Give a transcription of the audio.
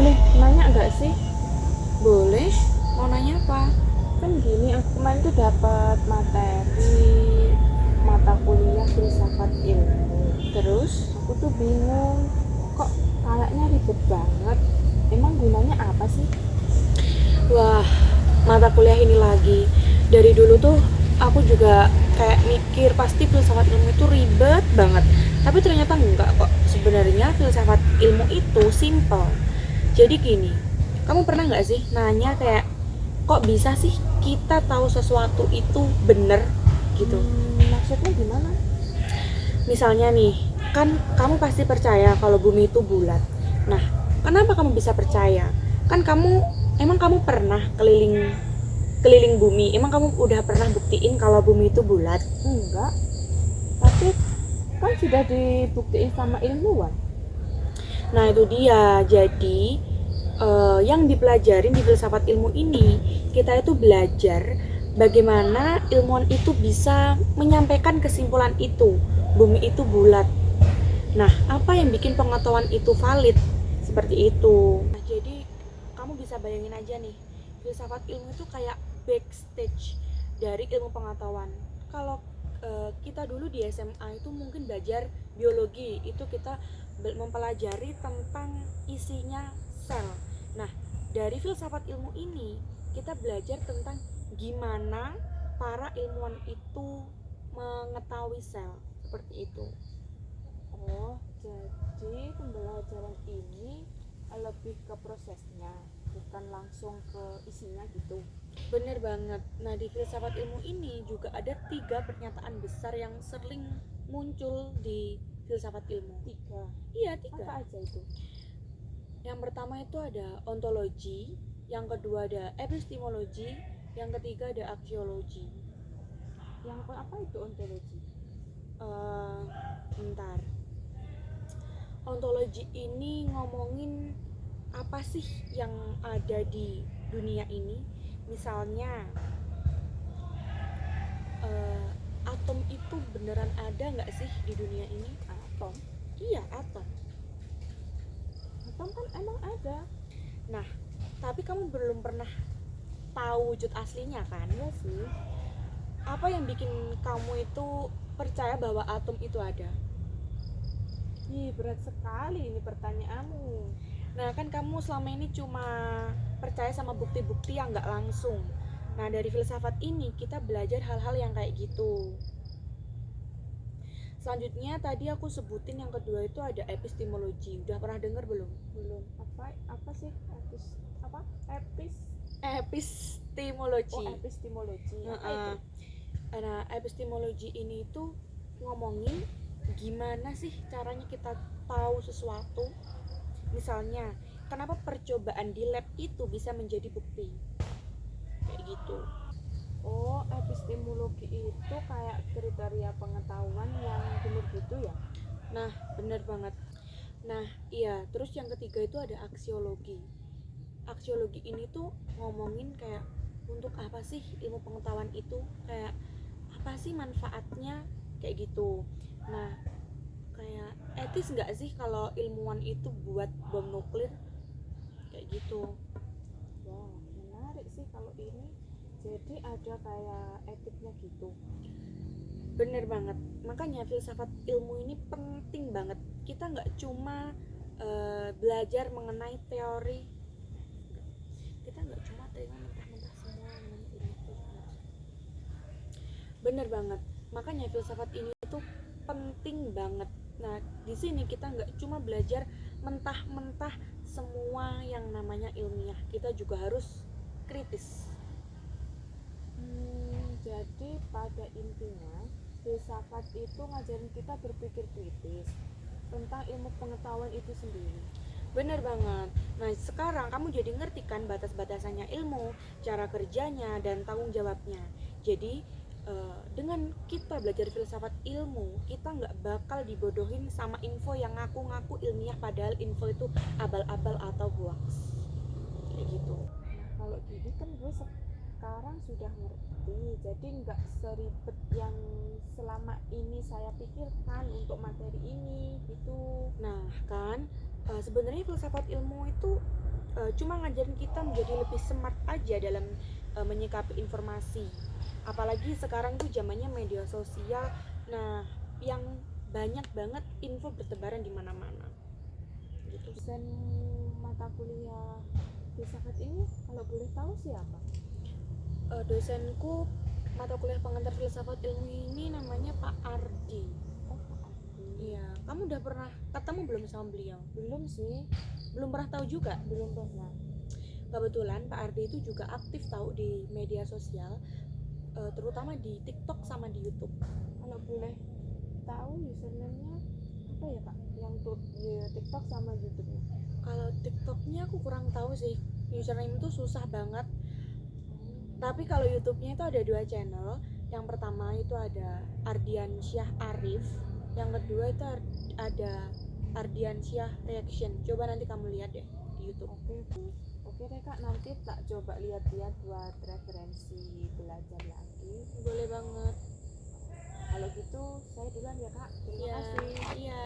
boleh nanya nggak sih? Boleh, mau nanya apa? Kan gini, aku kemarin tuh dapat materi mata kuliah filsafat ilmu. Terus? Aku tuh bingung, kok kayaknya ribet banget. Emang gunanya apa sih? Wah, mata kuliah ini lagi. Dari dulu tuh aku juga kayak mikir pasti filsafat ilmu itu ribet banget. Tapi ternyata enggak kok. Sebenarnya filsafat ilmu itu simple. Jadi gini, kamu pernah nggak sih nanya kayak kok bisa sih kita tahu sesuatu itu bener gitu? Maksudnya gimana? Misalnya nih, kan kamu pasti percaya kalau bumi itu bulat. Nah, kenapa kamu bisa percaya? Kan emang kamu pernah keliling keliling bumi? Emang kamu udah pernah buktiin kalau bumi itu bulat? Enggak, tapi kan sudah dibuktiin sama ilmuwan. Nah, itu dia. Jadi, yang dipelajarin di filsafat ilmu ini, kita itu belajar bagaimana ilmuwan itu bisa menyampaikan kesimpulan itu. Bumi itu bulat. Nah, apa yang bikin pengetahuan itu valid? Seperti itu. Nah, jadi kamu bisa bayangin aja nih, filsafat ilmu itu kayak backstage dari ilmu pengetahuan. Kalau kita dulu di SMA itu mungkin belajar biologi, itu kita mempelajari tentang isinya sel. Nah, dari filsafat ilmu ini kita belajar tentang gimana para ilmuwan itu mengetahui sel, seperti itu. Oh, jadi pembelajaran ini lebih ke prosesnya, bukan langsung ke isinya gitu. Bener banget. Nah, di filsafat ilmu ini juga ada 3 pernyataan besar yang sering muncul di filsafat ilmu. 3. Iya, 3. Apa aja itu? Yang pertama itu ada ontologi, yang kedua ada epistemologi, yang ketiga ada aksiologi. Yang apa itu ontologi? Bentar. Ontologi ini ngomongin apa sih yang ada di dunia ini. Misalnya, atom itu beneran ada nggak sih di dunia ini? Atom. Iya, atom. Atom kan emang ada. Nah, tapi kamu belum pernah tahu wujud aslinya kan? Iya sih. Apa yang bikin kamu itu percaya bahwa atom itu ada? Ih, berat sekali ini pertanyaanmu. Nah, kan kamu selama ini cuma percaya sama bukti-bukti yang nggak langsung. Nah, dari filsafat ini kita belajar hal-hal yang kayak gitu. Selanjutnya tadi aku sebutin yang kedua itu ada epistemologi. Udah pernah dengar belum? Belum. Apa sih? Apa? Epistemologi. Oh, epistemologi. Apa itu? Nah, epistemologi ini itu ngomongin gimana sih caranya kita tahu sesuatu. Misalnya, kenapa percobaan di lab itu bisa menjadi bukti? Kayak gitu. Oh, epistemologi itu kayak kriteria pengetahuan yang benar gitu ya? Nah, bener banget. Nah, iya, terus yang ketiga itu ada aksiologi. Aksiologi ini tuh ngomongin kayak untuk apa sih ilmu pengetahuan itu, kayak apa sih manfaatnya, kayak gitu. Nah, kayak etis nggak sih kalau ilmuwan itu buat bom nuklir, kayak gitu. Wah, menarik sih kalau ini. Jadi ada kayak etiknya gitu. Bener banget, makanya filsafat ilmu ini penting banget. Kita nggak cuma belajar mengenai teori, kita nggak cuma terima mentah-mentah semua mengenai ilmu filsafat. Bener banget, makanya filsafat ini tuh penting banget. Nah, di sini kita nggak cuma belajar mentah-mentah semua yang namanya ilmiah, kita juga harus kritis. Jadi pada intinya filsafat itu ngajarin kita berpikir kritis tentang ilmu pengetahuan itu sendiri. Bener banget. Nah, sekarang kamu jadi ngerti kan batas-batasannya ilmu, cara kerjanya, dan tanggung jawabnya. Jadi, dengan kita belajar filsafat ilmu, kita nggak bakal dibodohin sama info yang ngaku-ngaku ilmiah padahal info itu abal-abal atau hoax. Kayak gitu. Nah, kalau gini kan gue sekarang sudah ngerti, jadi nggak seribet yang selama ini saya pikirkan untuk materi ini gitu. Nah, kan sebenarnya filsafat ilmu itu cuma ngajarin kita menjadi lebih smart aja dalam menyikapi informasi. Apalagi sekarang tuh zamannya media sosial, nah yang banyak banget info bertebaran di mana-mana. Gitu. Dosen mata kuliah filsafat ini kalau boleh tahu siapa? Dosenku mata kuliah pengantar filsafat ilmu ini namanya Pak Ardi. Oh, Pak Adi. Iya, kamu udah pernah ketemu belum sama beliau? Belum sih, Belum pernah tahu juga? belum pernah. Kebetulan Pak Ardi itu juga aktif tahu di media sosial, terutama di TikTok sama di YouTube. Kalau boleh tahu username-nya apa ya Pak? Yang di TikTok sama YouTube-nya. Kalau TikToknya aku kurang tahu sih, username itu susah banget. Tapi kalau YouTube-nya itu ada 2 channel. Yang pertama itu ada Ardian Syah Arif, yang kedua itu ada Ardian Syah Reaction. Coba nanti kamu lihat deh di YouTube. Oke deh Kak, nanti tak coba lihat-lihat buat referensi belajar lagi. Boleh banget. Kalau gitu saya duluan ya Kak. Terima Iya, kasih. iya.